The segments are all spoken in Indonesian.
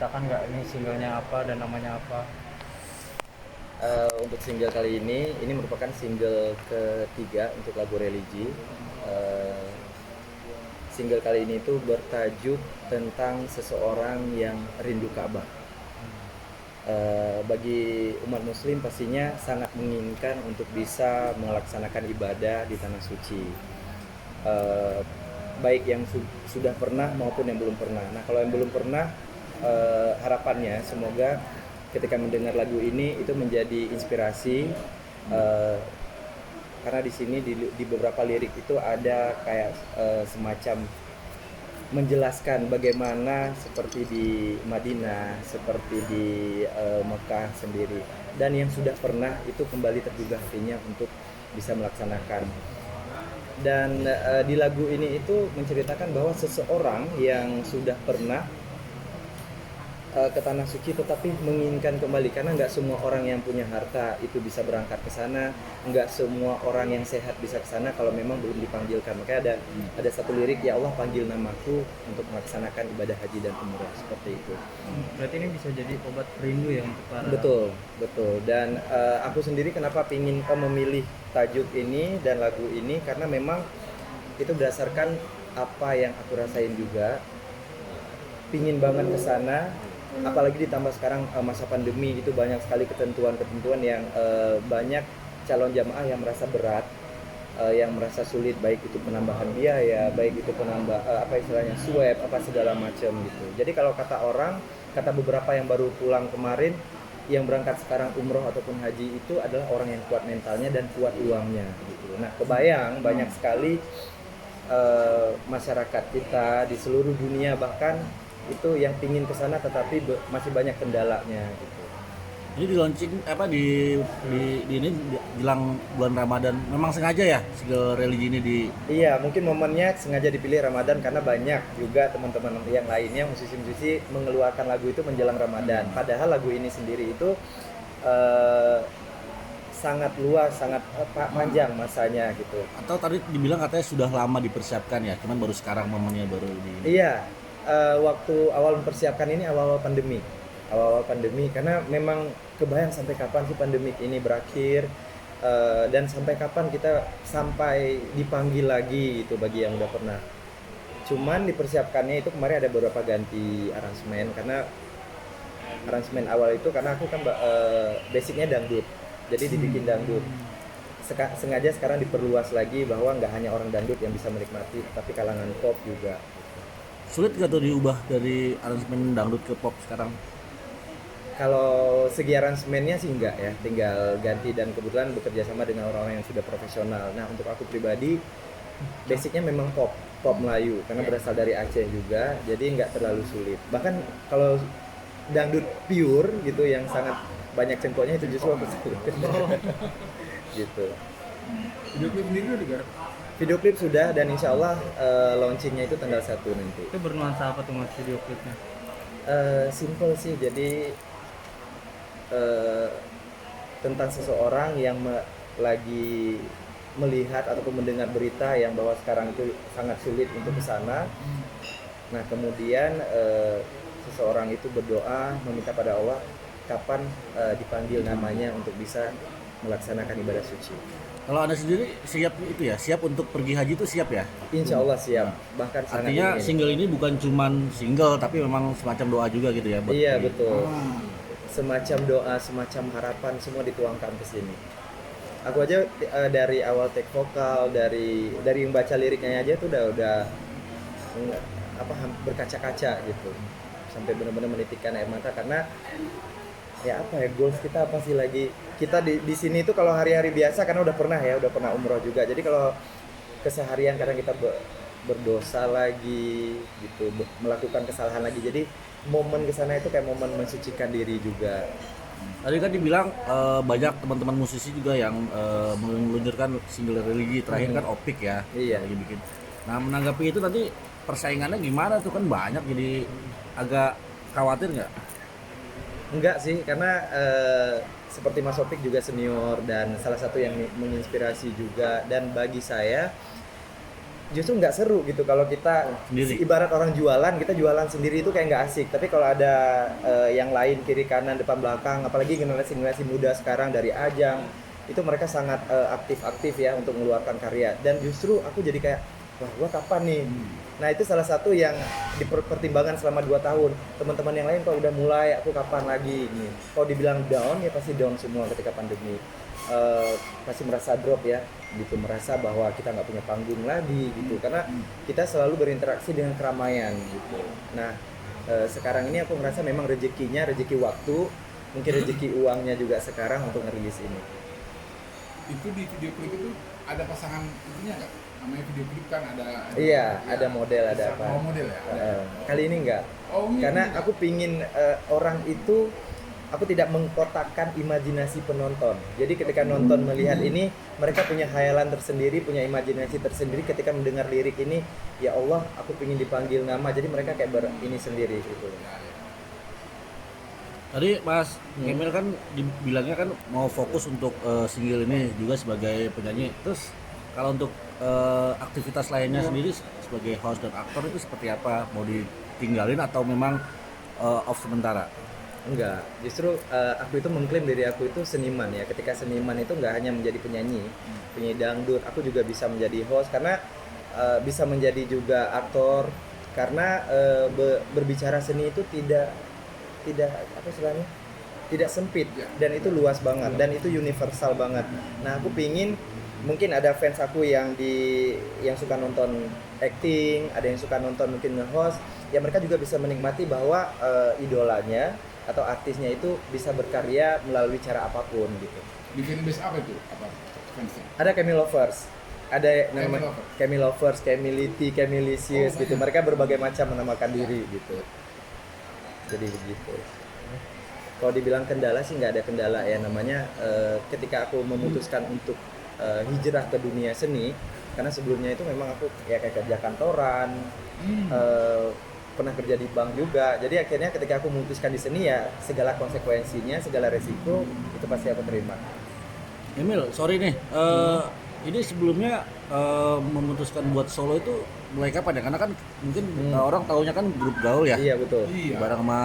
ceritakan nggak ini singlenya apa dan namanya apa? Untuk single kali ini merupakan single ketiga untuk lagu Religi. Eh, Single kali ini itu bertajuk tentang seseorang yang rindu Ka'bah. Bagi umat Muslim pastinya sangat menginginkan untuk bisa melaksanakan ibadah di tanah suci. Eh, Baik yang sudah pernah maupun yang belum pernah. Nah, kalau yang belum pernah, harapannya semoga ketika mendengar lagu ini itu menjadi inspirasi, eh, karena di sini di beberapa lirik itu ada kayak semacam menjelaskan bagaimana seperti di Madinah, seperti di Mekah sendiri, dan yang sudah pernah itu kembali tergugah hatinya untuk bisa melaksanakan. Dan di lagu ini itu menceritakan bahwa seseorang yang sudah pernah ke tanah suci tetapi menginginkan kembali, karena nggak semua orang yang punya harta itu bisa berangkat ke sana, nggak semua orang yang sehat bisa ke sana kalau memang belum dipanggilkan. Makanya ada satu lirik, ya Allah panggil namaku untuk melaksanakan ibadah haji dan umrah, seperti itu. Berarti ini bisa jadi obat rindu ya untuk para. Betul, betul. Dan aku sendiri kenapa pingin memilih tajuk ini dan lagu ini, karena memang itu berdasarkan apa yang aku rasain juga. Pingin banget ke sana, apalagi ditambah sekarang masa pandemi itu banyak sekali ketentuan-ketentuan yang banyak calon jamaah yang merasa berat, yang merasa sulit, baik itu penambahan biaya, baik itu apa istilahnya swab apa segala macam gitu. Jadi kalau kata beberapa yang baru pulang kemarin, yang berangkat sekarang umroh ataupun haji itu adalah orang yang kuat mentalnya dan kuat uangnya gitu. Nah, kebayang banyak sekali masyarakat kita di seluruh dunia bahkan itu yang pingin kesana tetapi masih banyak kendalanya gitu. Ini di launching apa di ini jelang bulan Ramadan. Memang sengaja ya single religi ini di. Iya, mungkin momennya sengaja dipilih Ramadan karena banyak juga teman-teman yang lainnya musisi-musisi mengeluarkan lagu itu menjelang Ramadan. Padahal lagu ini sendiri itu sangat luas, sangat panjang masanya gitu. Atau tadi dibilang katanya sudah lama dipersiapkan ya, cuman baru sekarang momennya baru di. Iya, waktu awal mempersiapkan ini awal-awal pandemi, karena memang kebayang sampai kapan sih pandemik ini berakhir, dan sampai kapan kita sampai dipanggil lagi itu bagi yang udah pernah. Cuman dipersiapkannya itu kemarin ada beberapa ganti aransemen, karena aransemen awal itu karena aku kan basicnya dangdut, jadi dibikin dangdut. Sengaja sekarang diperluas lagi bahwa nggak hanya orang dangdut yang bisa menikmati, tapi kalangan pop juga. Sulit gak tuh diubah dari aransemen dangdut ke pop sekarang? Kalau segi aransemennya sih enggak ya, tinggal ganti, dan kebetulan bekerja sama dengan orang-orang yang sudah profesional. Nah, untuk aku pribadi basicnya memang pop Melayu karena berasal dari Aceh juga, jadi nggak terlalu sulit. Bahkan kalau dangdut pure gitu yang sangat banyak cengkoknya itu justru aku sulit. Gitu. Video klip sendiri udah digarap? Video klip sudah, dan insya Allah launchingnya itu tanggal 1 nanti. Itu bernuansa apa tuh mas video klipnya? Simple sih, jadi tentang seseorang yang lagi melihat ataupun mendengar berita yang bahwa sekarang itu sangat sulit untuk ke sana. Nah, kemudian seseorang itu berdoa meminta pada Allah kapan dipanggil namanya untuk bisa melaksanakan ibadah suci. Kalau Anda sendiri siap itu ya, siap untuk pergi haji itu siap ya? Insya Allah siap, bahkan sangat Artinya ingin. single ini bukan cuman single tapi memang semacam doa juga gitu ya buat Iya, pergi. betul. Semacam doa, semacam harapan semua dituangkan ke sini. Aku aja dari awal take vokal, dari membaca liriknya aja tuh udah berkaca-kaca gitu. Sampai benar-benar menitikkan air mata, karena ya apa ya, goals kita apa sih lagi. Kita di sini tuh kalau hari-hari biasa karena udah pernah umroh juga. Jadi kalau keseharian kadang kita berdosa lagi gitu, melakukan kesalahan lagi. Jadi momen kesana itu kayak momen mensucikan diri juga. Tadi kan dibilang banyak teman-teman musisi juga yang meluncurkan single religi terakhir kan Opik ya, Iya. lagi bikin. Nah, menanggapi itu nanti persaingannya gimana tuh, kan banyak, jadi agak khawatir nggak? Enggak sih, karena seperti Mas Opik juga senior dan salah satu yang menginspirasi juga, dan bagi saya justru nggak seru gitu kalau kita Sendiri. ibarat orang jualan, kita jualan sendiri itu kayak nggak asik. Tapi kalau ada yang lain kiri kanan depan belakang, apalagi generasi muda sekarang dari Ajang itu mereka sangat aktif ya untuk mengeluarkan karya, dan justru aku jadi kayak wah gua kapan nih. Nah itu salah satu yang dipertimbangkan selama 2 tahun. Teman-teman yang lain kalau udah mulai, aku kapan lagi nih. Kalau dibilang down ya pasti down semua ketika pandemi. Pasti merasa drop ya gitu, merasa bahwa kita nggak punya panggung lagi gitu, karena kita selalu berinteraksi dengan keramaian gitu. Nah sekarang ini aku merasa memang rezeki waktu, mungkin rezeki uangnya juga sekarang untuk ngerilis ini. Itu di video klip itu ada pasangan itunya nggak? Namanya video klip kan ada Iya, ada model, ada apa. Oh, model ya? Ada. Kali ini enggak. Oh, ini Karena enggak. aku pingin orang itu, aku tidak mengkotakkan imajinasi penonton. Jadi ketika nonton melihat ini, mereka punya khayalan tersendiri, punya imajinasi tersendiri ketika mendengar lirik ini. Ya Allah, aku pingin dipanggil nama. Jadi mereka kayak ini sendiri gitu. Tadi Mas Kemil kan dibilangnya kan mau fokus untuk single ini juga sebagai penyanyi. Terus kalau untuk aktivitas lainnya sendiri sebagai host dan aktor itu seperti apa? Mau ditinggalin atau memang off sementara? Enggak, justru aku itu mengklaim diri aku itu seniman ya. Ketika seniman itu nggak hanya menjadi penyanyi dangdut, aku juga bisa menjadi host karena bisa menjadi juga aktor, karena berbicara seni itu tidak apa istilahnya, tidak sempit dan itu luas banget dan itu universal banget. Nah aku pingin, mungkin ada fans aku yang suka nonton acting, ada yang suka nonton mungkin nge-host, ya mereka juga bisa menikmati bahwa idolanya atau artisnya itu bisa berkarya melalui cara apapun gitu. Di fanbase apa itu? Apa fansnya? Ada Camilovers, ada namanya Camilovers. Camilovers, Camility, Camilicious gitu. Mereka berbagai macam menamakan diri gitu. Jadi begitu. Kalau dibilang kendala sih nggak ada kendala ya, namanya ketika aku memutuskan untuk hijrah ke dunia seni, karena sebelumnya itu memang aku ya kayak kerja kantoran, pernah kerja di bank juga. Jadi akhirnya ketika aku memutuskan di seni ya segala konsekuensinya, segala resiko itu pasti aku terima. Emil, sorry nih, ini sebelumnya memutuskan buat solo itu mulai kapan ya? Karena kan mungkin orang taunya kan grup gaul ya, Iya betul. Iya. bareng sama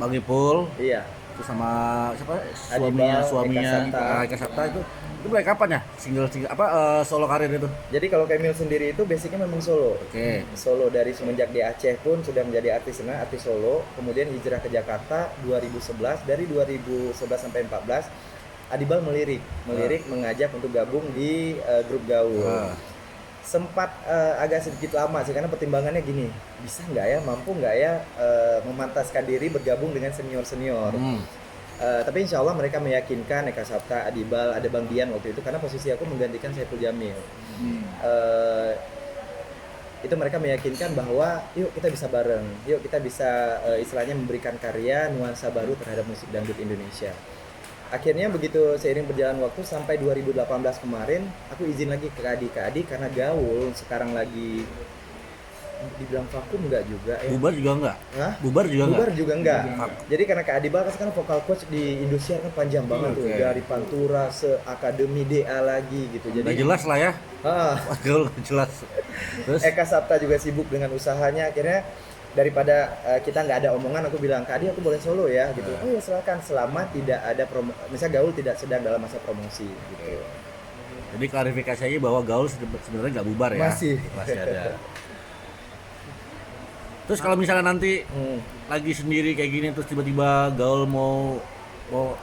Bang Ipul, Iya. terus sama siapa? Adibal, Suaminya Eka Sapta. Eka Sapta itu mulai kapan ya? Single apa solo karir itu? Jadi kalau Camille sendiri itu basicnya memang solo. Oke. Solo dari semenjak di Aceh pun sudah menjadi artis solo, kemudian hijrah ke Jakarta 2011, dari 2011 sampai 14 Adibal melirik mengajak untuk gabung di grup gaul. Sempat agak sedikit lama sih karena pertimbangannya gini, bisa nggak ya, mampu nggak ya memantaskan diri bergabung dengan senior. Tapi insya Allah mereka meyakinkan, Eka Sapta, Adibal, ada Bang Dian waktu itu, karena posisi aku menggantikan Saiful Jamil. Itu mereka meyakinkan bahwa yuk kita bisa bareng, yuk kita bisa istilahnya memberikan karya nuansa baru terhadap musik dangdut Indonesia. Akhirnya begitu seiring berjalan waktu sampai 2018 kemarin, aku izin lagi ke Adi karena gaul sekarang lagi dibilang vakum enggak juga ya. Bubar juga enggak? Hah? Bubar juga Bubar enggak? juga enggak. Jadi karena Kak Adibal kan vokal coach di Indosiar kan panjang banget tuh, dari Pantura se Akademi DA lagi gitu. Jadi Udah jelas lah ya. Gaul jelas. Terus Eka Sapta juga sibuk dengan usahanya, akhirnya daripada kita nggak ada omongan, aku bilang, Kak Adi aku boleh solo ya gitu. Oh ya silakan, selama tidak ada misalnya gaul tidak sedang dalam masa promosi gitu. jadi klarifikasi aja bahwa gaul sebenarnya nggak bubar ya. Masih ada. Terus kalau misalnya nanti lagi sendiri kayak gini terus tiba-tiba gaul mau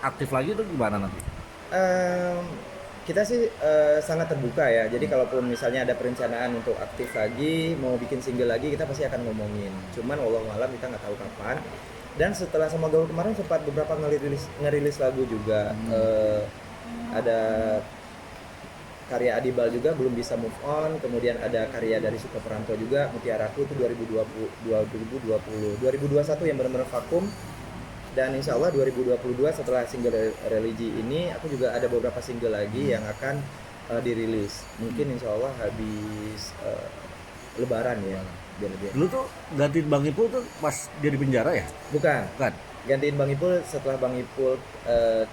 aktif lagi itu gimana nanti? Kita sih sangat terbuka ya. Jadi kalaupun misalnya ada perencanaan untuk aktif lagi, mau bikin single lagi, kita pasti akan ngomongin. Cuman wallahualam kita nggak tahu kapan. Dan setelah sama gaul kemarin sempat beberapa ngerilis lagu juga. Ada karya Adibal juga belum bisa move on, kemudian ada karya dari Suka Peranto juga, Mutiaraku itu 2021 yang benar-benar vakum. Dan insya Allah 2022 setelah single Religi ini, aku juga ada beberapa single lagi yang akan dirilis. Mungkin insya Allah habis Lebaran ya. Biar. Dulu tuh ganti Bang Ipul tuh pas dia di penjara ya? Bukan. Bukan. gantiin Bang Ipul setelah Bang Ipul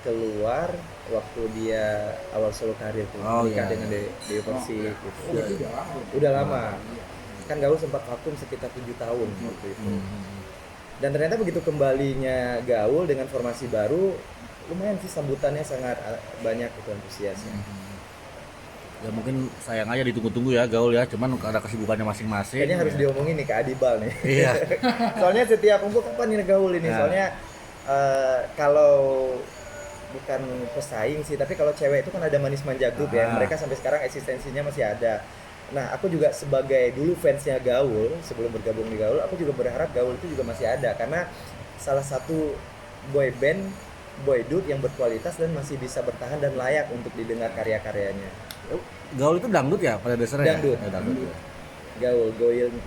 keluar waktu dia awal solo karir tuh, Oh, nikah iya, dengan iya. Dewi Persik Oh, gitu. itu udah lama. Udah lama. Iya. Kan Gaul sempat vakum sekitar 7 tahun waktu itu. Hmm. Dan ternyata begitu kembalinya Gaul dengan formasi baru, lumayan sih sambutannya sangat banyak itu antusiasnya. Ya mungkin sayang aja ditunggu-tunggu ya Gaul ya, cuman ada kesibukannya masing-masing. Kayaknya harus diomongin nih ke Adibal nih. Iya. Soalnya setiap kumpul kapan nih Gaul ini? Nah. Soalnya kalau bukan pesaing sih, tapi kalau cewek itu kan ada Manis Manja Group ya. Ah. Mereka sampai sekarang eksistensinya masih ada. Nah, aku juga sebagai dulu fansnya Gaul, sebelum bergabung di Gaul, aku juga berharap Gaul itu juga masih ada karena salah satu boy band, boy group yang berkualitas dan masih bisa bertahan dan layak untuk didengar karya-karyanya. Gaul itu dangdut ya pada dasarnya? Dangdut. Ya, dangdut. Ya. Gaul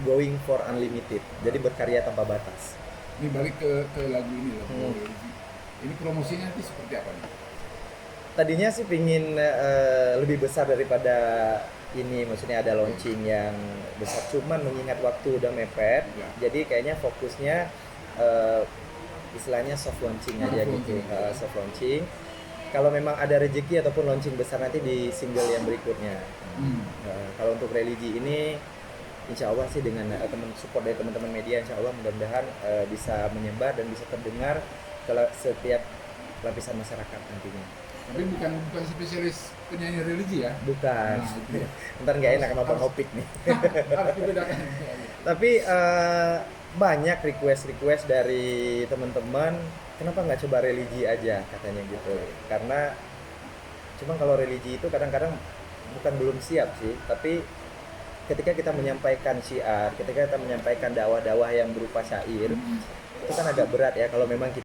going for unlimited. Jadi berkarya tanpa batas. Ini balik ke lagu ini loh. Ini promosinya nanti seperti apa nih? Tadinya sih pingin lebih besar daripada ini, maksudnya ada launching yang besar. Cuman mengingat waktu udah mepet, Ya. jadi kayaknya fokusnya istilahnya soft launching aja Soft gitu. launching. Soft launching. Kalau memang ada rezeki ataupun launching besar nanti di single yang berikutnya. Kalau untuk religi ini, insya Allah sih dengan support dari teman-teman media, insya Allah mudah-mudahan bisa menyebar dan bisa terdengar ke setiap lapisan masyarakat nantinya. Tapi bukan spesialis penyanyi religi ya? Bukan. Nah, itu ya. Ntar nggak enak sama Bang Opik nih. Harus dibedakan. Tapi banyak request dari teman-teman, kenapa nggak coba religi aja katanya gitu. Karena cuma kalau religi itu kadang-kadang bukan belum siap sih, tapi ketika kita menyampaikan syiar, ketika kita menyampaikan dakwah-dakwah yang berupa syair, itu kan agak berat ya kalau memang kita